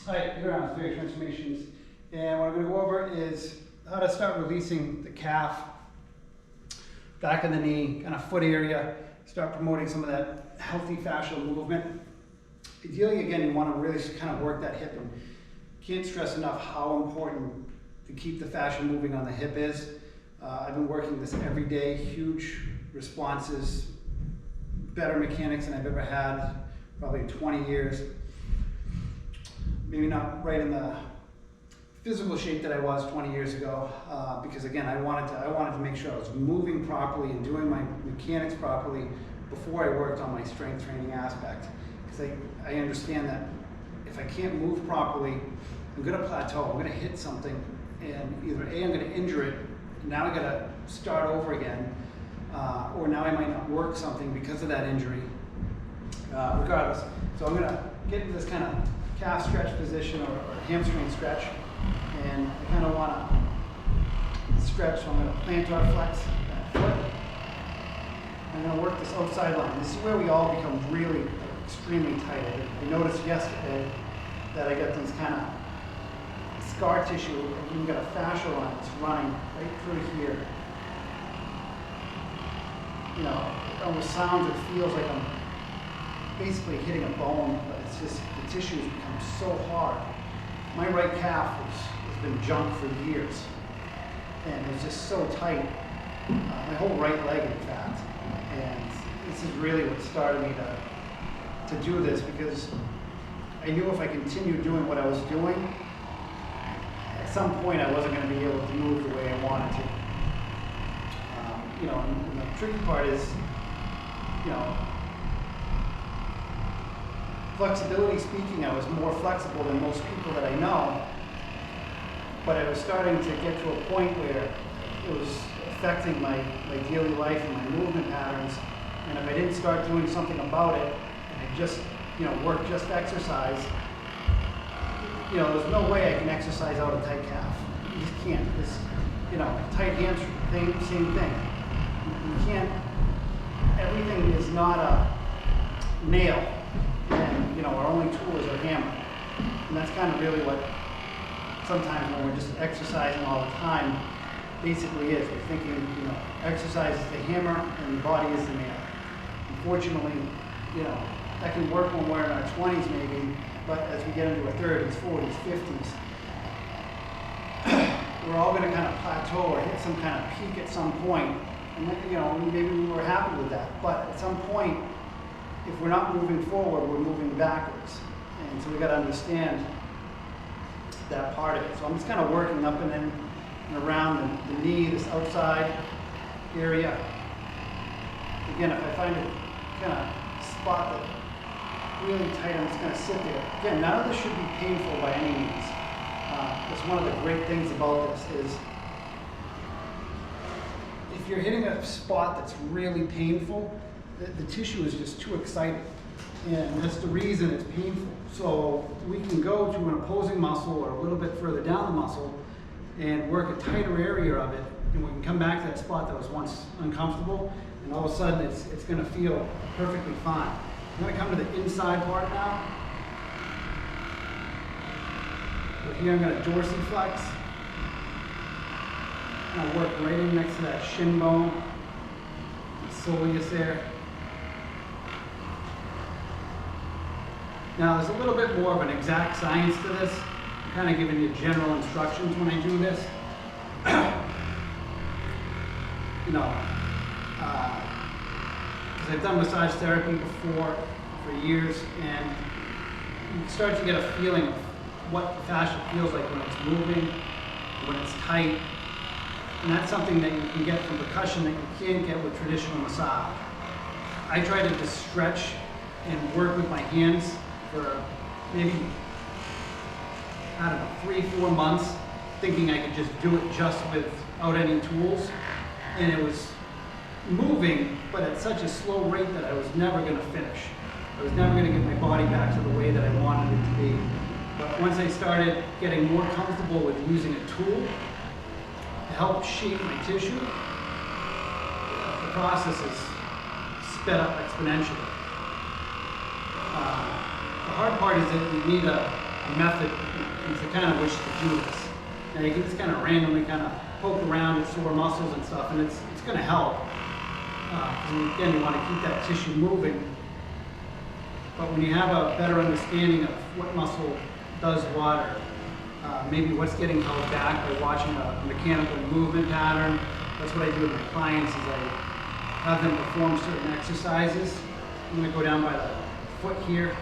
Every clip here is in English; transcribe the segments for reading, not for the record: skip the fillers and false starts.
Hi, you're on Theory Transformations, and what I'm going to go over is how to start releasing the calf, back of the knee, kind of foot area, start promoting some of that healthy fascial movement. Ideally, again, you want to really kind of work that hip, and can't stress enough how important to keep the fascia moving on the hip is. I've been working this every day, huge responses, better mechanics than I've ever had, probably in 20 years. Maybe not right in the physical shape that I was 20 years ago, because again, I wanted to make sure I was moving properly and doing my mechanics properly before I worked on my strength training aspect. Because I understand that if I can't move properly, I'm going to plateau. I'm going to hit something, and either A, I'm going to injure it, and now I got to start over again, or now I might not work something because of that injury. Regardless, so I'm going to get into this kind of calf stretch position or hamstring stretch, and I kind of want to stretch, so I'm going to plantar flex that foot. I'm going to work this outside line. This is where we all become really extremely tight. I noticed yesterday that I got these kind of scar tissue, and even got a fascia line that's running right through here. You know, it almost sounds, it feels like I'm basically hitting a bone, but it's just the tissue has become so hard. My right calf has been junk for years, and it's just so tight. My whole right leg, in fact. And this is really what started me to do this, because I knew if I continued doing what I was doing, at some point I wasn't going to be able to move the way I wanted to. You know, and the tricky part is, you know, flexibility speaking, I was more flexible than most people that I know, but I was starting to get to a point where it was affecting my daily life and my movement patterns, and if I didn't start doing something about it, and I just, you know, work just exercise, you know, there's no way I can exercise out a tight calf. You just can't. This, you know, tight hamstring, same thing. You can't, everything is not a nail, and, you know, our only tool is our hammer. And that's kind of really what sometimes when we're just exercising all the time basically is. We're thinking, you know, exercise is the hammer and the body is the nail. Unfortunately, you know, that can work when we're in our 20s maybe, but as we get into our 30s, 40s, 50s, we're all going to kind of plateau or hit some kind of peak at some point. And then, you know, maybe we were happy with that, but at some point, if we're not moving forward, we're moving backwards. And so we got to understand that part of it. So I'm just kind of working up and in and around the knee, this outside area. Again, if I find a kind of spot that really tight, I'm just going to sit there. Again, none of this should be painful by any means. That's one of the great things about this is if you're hitting a spot that's really painful, the tissue is just too excited, and that's the reason it's painful. So we can go to an opposing muscle or a little bit further down the muscle and work a tighter area of it, and we can come back to that spot that was once uncomfortable, and all of a sudden it's going to feel perfectly fine. I'm going to come to the inside part now. So here I'm going to dorsiflex. And I'll work right in next to that shin bone, the soleus there. Now there's a little bit more of an exact science to this. I'm kind of giving you general instructions when I do this. You know, because I've done massage therapy before for years, and you start to get a feeling of what the fascia feels like when it's moving, when it's tight. And that's something that you can get from percussion that you can't get with traditional massage. I try to just stretch and work with my hands for maybe, I don't know, 3-4 months, thinking I could just do it just without any tools. And it was moving, but at such a slow rate that I was never going to finish. I was never going to get my body back to the way that I wanted it to be. But once I started getting more comfortable with using a tool to help shape my tissue, the process is sped up exponentially. The hard part is that you need a method is the kind of wish to do this. Now you can just kind of randomly kind of poke around at sore muscles and stuff, and it's going to help. Again, you want to keep that tissue moving. But when you have a better understanding of what muscle does what, or maybe what's getting held back by watching a mechanical movement pattern, that's what I do with my clients. Is I have them perform certain exercises. I'm going to go down by the foot here,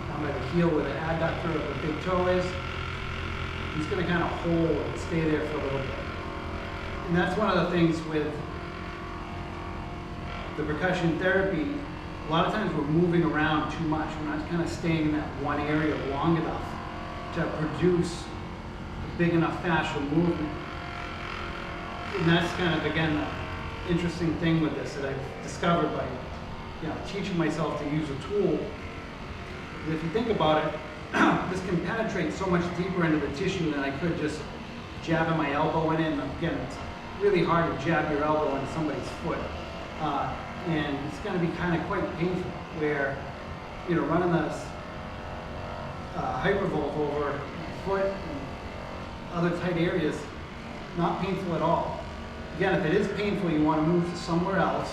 down by the heel where the adductor of the big toe is. I'm just going to kind of hold and stay there for a little bit. And that's one of the things with the percussion therapy. A lot of times we're moving around too much. We're not kind of staying in that one area long enough to produce a big enough fascial movement. And that's kind of, again, the interesting thing with this that I've discovered by teaching myself to use a tool. If you think about it, this can penetrate so much deeper into the tissue than I could just jabbing my elbow in it. And again, it's really hard to jab your elbow into somebody's foot. And it's going to be kind of quite painful where, running this hypervolt over foot and other tight areas, not painful at all. Again, if it is painful, you want to move to somewhere else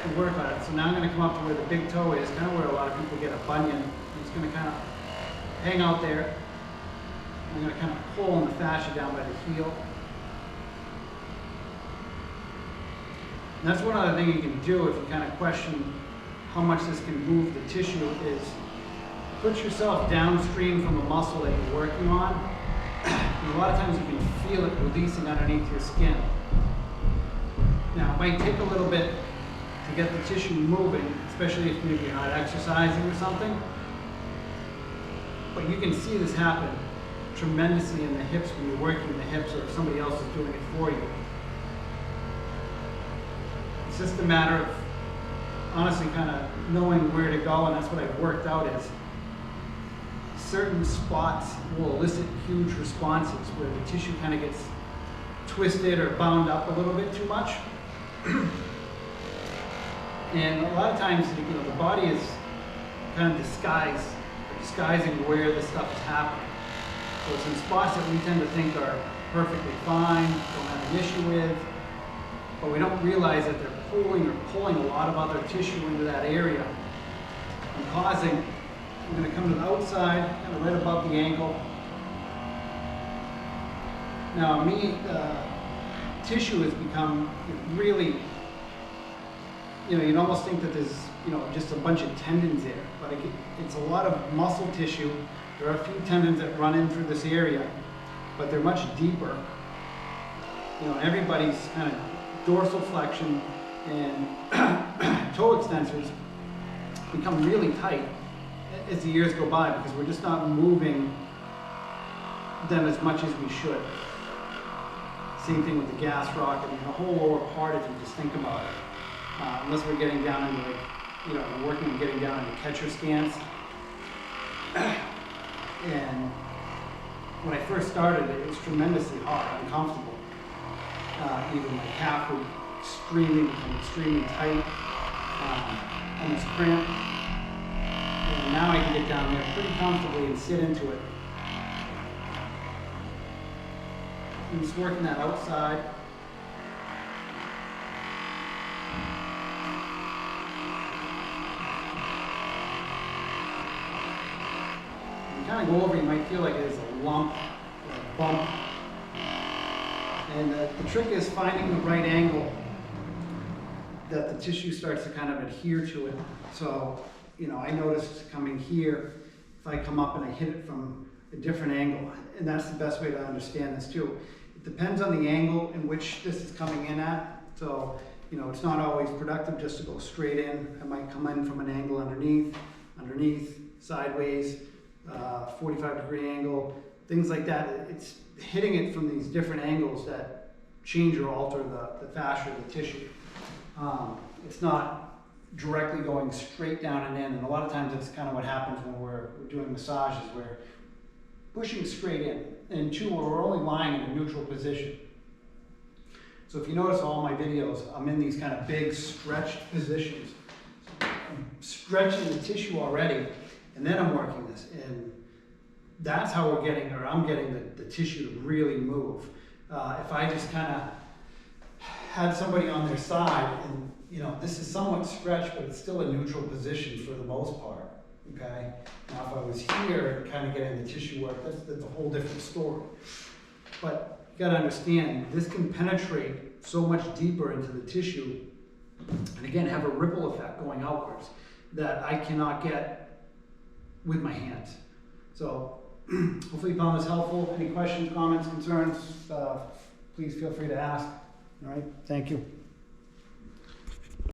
and work on it. So now I'm going to come up to where the big toe is, kind of where a lot of people get a bunion. I'm just going to kind of hang out there. I'm going to kind of pull on the fascia down by the heel. And that's one other thing you can do if you kind of question how much this can move the tissue is put yourself downstream from the muscle that you're working on. And a lot of times you can feel it releasing underneath your skin. Now, it might take a little bit to get the tissue moving, especially if maybe you're not exercising or something. But you can see this happen tremendously in the hips when you're working the hips, or if somebody else is doing it for you. It's just a matter of honestly kind of knowing where to go, and that's what I've worked out is certain spots will elicit huge responses where the tissue kind of gets twisted or bound up a little bit too much. And a lot of times, the body is kind of disguising where this stuff is happening. So some spots that we tend to think are perfectly fine, don't have an issue with, but we don't realize that they're pulling a lot of other tissue into that area and causing. I'm going to come to the outside, kind of right above the ankle. Now, tissue has become really, you'd almost think that there's, just a bunch of tendons there, but it's a lot of muscle tissue. There are a few tendons that run in through this area, but they're much deeper. Everybody's kind of dorsal flexion and toe extensors become really tight as the years go by because we're just not moving them as much as we should. Same thing with the gas rock. I mean, the whole lower part, if you just think about it, unless we're getting down into working on getting down into catcher stance. And when I first started, it was tremendously hard, uncomfortable. Even my calf would become extremely tight, almost cramped. And now I can get down there pretty comfortably and sit into it. I'm just working that outside. When you kind of go over, you might feel like there's a lump or a bump. And the trick is finding the right angle that the tissue starts to kind of adhere to it. So, I noticed coming here, if I come up and I hit it from a different angle, and that's the best way to understand this too. It depends on the angle in which this is coming in at. So, it's not always productive just to go straight in. I might come in from an angle underneath, sideways, 45-degree angle, things like that. It's hitting it from these different angles that change or alter the fascia, the tissue. It's not directly going straight down and in, and a lot of times that's kind of what happens when we're doing massages. We're pushing straight in, and two, we're only lying in a neutral position. So if you notice all my videos, I'm in these kind of big stretched positions. stretching the tissue already, and then I'm working this. And that's how we're getting, or I'm getting the tissue to really move. If I just kind of had somebody on their side, and you know, this is somewhat stretched, but it's still a neutral position for the most part. Okay. Now, if I was here and kind of getting the tissue work, that's a whole different story. But you got to understand, this can penetrate so much deeper into the tissue, and again, have a ripple effect going outwards that I cannot get with my hands. So, hopefully you found this helpful. Any questions, comments, concerns, please feel free to ask. All right, thank you.